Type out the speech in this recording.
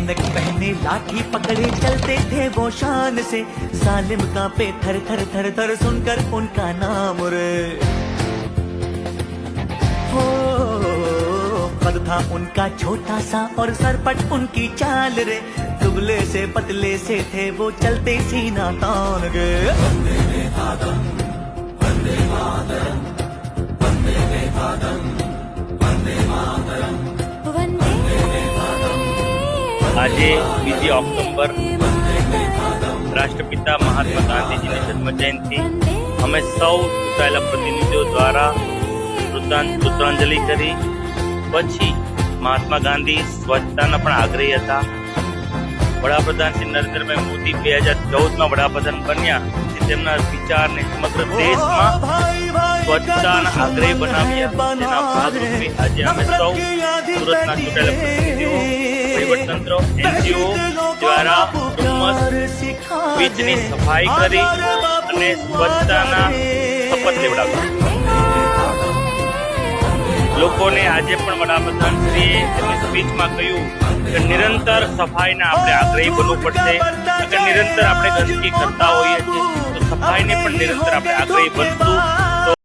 ऐनक पहने लाठी पकड़े चलते थे वो शान से, सालिम कांपे थर थर थर थर सुनकर उनका नाम रे। हो कद था उनका छोटा सा और सरपट उनकी चाल रे, दुबले से पतले से थे वो चलते सीना तान गए। આજે 2 ઓક્ટોબર રાષ્ટ્રપિતા મહાત્મા ગાંધીજીની જન્મ જયંતિ અમે સૌ ચૂંટાયેલા પ્રતિનિધિઓ દ્વારા પુષ્પાંજલિ કરી। પછી મહાત્મા ગાંધી સ્વચ્છતાના પણ આગ્રહી હતા। વડાપ્રધાન શ્રી નરેન્દ્રભાઈ મોદી 2014માં વડાપ્રધાન બન્યા, તેમના વિચારને સમગ્ર દેશમાં સ્વચ્છતાના આગ્રહી બનાવ્યા। તેના ભાગરૂપે આજે અમે સૌ સુરતના ચૂંટાયેલા પ્રતિનિધિઓ, વહીવટતંત્ર, એનજીઓ દ્વારા ડુમસ બીચની સફાઈ કરી અને સ્વચ્છતાના શપથ લેવડાવ્યા। લોકોને આજે પણ વડાપ્રધાનશ્રીએ તેમની સ્પીચમાં કહ્યું કે નિરંતર સફાઈના આપણે આગ્રહી બનવું પડશે, કે નિરંતર આપણે ગંદકી કરતા હોઈએ છીએ તો સફાઈને પણ નિરંતર આપણે આગ્રહી બનશું।